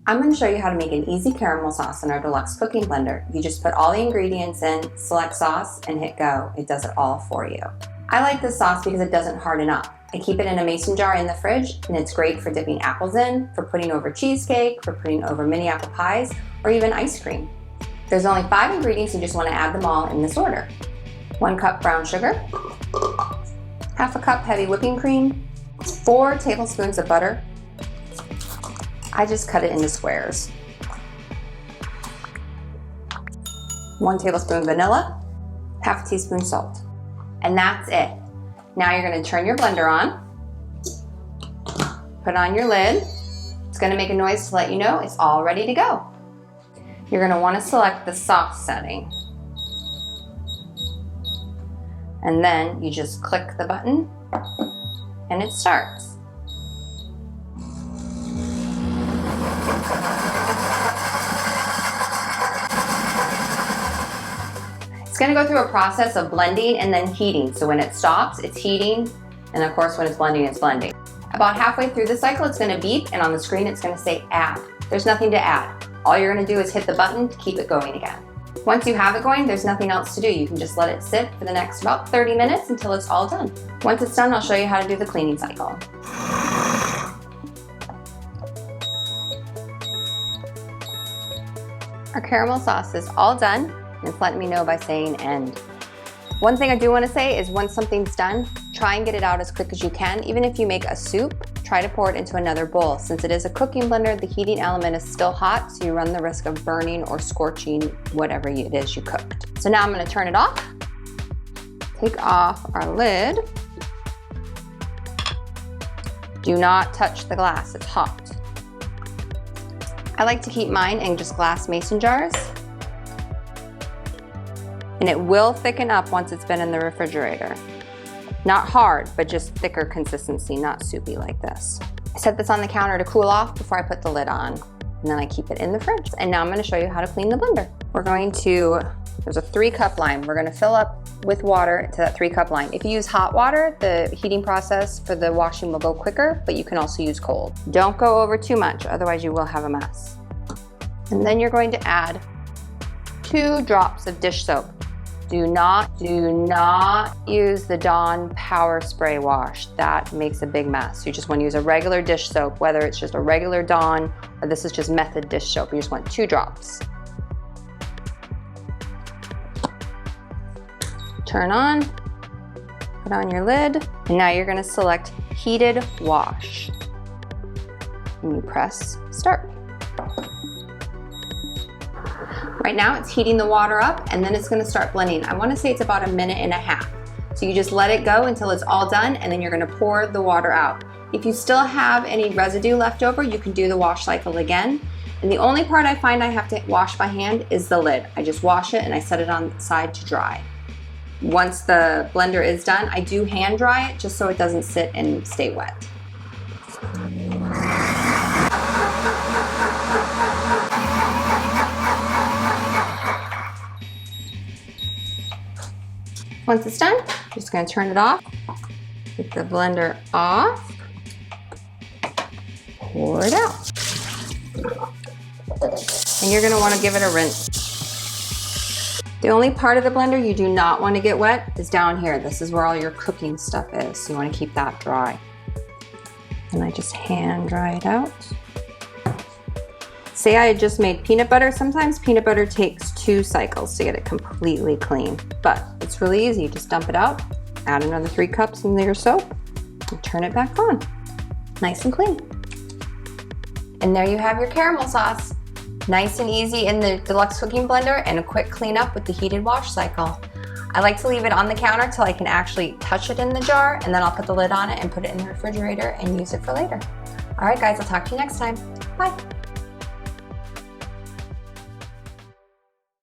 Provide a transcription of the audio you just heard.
I'm going to show you how to make an easy caramel sauce in our Deluxe cooking blender. You just put all the ingredients in, select sauce, and hit go. It does it all for you. I like this sauce because it doesn't harden up. I keep it in a mason jar in the fridge, and it's great for dipping apples in, for putting over cheesecake, for putting over mini apple pies, or even ice cream. There's only 5 ingredients, you just want to add them all in this order. 1 cup brown sugar, half a cup heavy whipping cream, 4 tablespoons of butter. I just cut it into squares. 1 tablespoon vanilla, half a teaspoon salt. And that's it. Now you're going to turn your blender on, put on your lid. It's going to make a noise to let you know it's all ready to go. You're going to want to select the sauce setting. And then you just click the button and it starts. It's going to go through a process of blending and then heating. So when it stops, it's heating, and of course when it's blending, it's blending. About halfway through the cycle, it's going to beep, and on the screen it's going to say add. There's nothing to add. All you're going to do is hit the button to keep it going again. Once you have it going, there's nothing else to do. You can just let it sit for the next about 30 minutes until it's all done. Once it's done, I'll show you how to do the cleaning cycle. Our caramel sauce is all done. It's letting me know by saying end. One thing I do want to say is once something's done, try and get it out as quick as you can. Even if you make a soup, try to pour it into another bowl. Since it is a cooking blender, the heating element is still hot, so you run the risk of burning or scorching whatever it is you cooked. So now I'm going to turn it off, take off our lid. Do not touch the glass, it's hot. I like to keep mine in just glass mason jars. And it will thicken up once it's been in the refrigerator. Not hard, but just thicker consistency, not soupy like this. I set this on the counter to cool off before I put the lid on. And then I keep it in the fridge. And now I'm gonna show you how to clean the blender. There's a 3-cup line. We're gonna fill up with water to that 3-cup line. If you use hot water, the heating process for the washing will go quicker, but you can also use cold. Don't go over too much, otherwise you will have a mess. And then you're going to add 2 drops of dish soap. Do not use the Dawn Power Spray Wash. That makes a big mess. You just want to use a regular dish soap, whether it's just a regular Dawn or this is just Method dish soap. You just want 2 drops. Turn on, put on your lid, and now you're going to select Heated Wash. And you press start. Right now it's heating the water up and then it's going to start blending. I want to say it's about 1.5 minutes. So you just let it go until it's all done and then you're going to pour the water out. If you still have any residue left over, you can do the wash cycle again. And the only part I find I have to wash by hand is the lid. I just wash it and I set it on the side to dry. Once the blender is done, I do hand dry it just so it doesn't sit and stay wet. Once it's done, I'm just going to turn it off, get the blender off, pour it out. And you're going to want to give it a rinse. The only part of the blender you do not want to get wet is down here. This is where all your cooking stuff is, so you want to keep that dry. And I just hand dry it out. Say I had just made peanut butter. Sometimes peanut butter takes 2 cycles to get it completely clean, but it's really easy. Just dump it out, add another 3 cups in your soap, and turn it back on. Nice and clean. And there you have your caramel sauce. Nice and easy in the Deluxe cooking blender and a quick cleanup with the heated wash cycle. I like to leave it on the counter till I can actually touch it in the jar, and then I'll put the lid on it and put it in the refrigerator and use it for later. All right guys, I'll talk to you next time. Bye.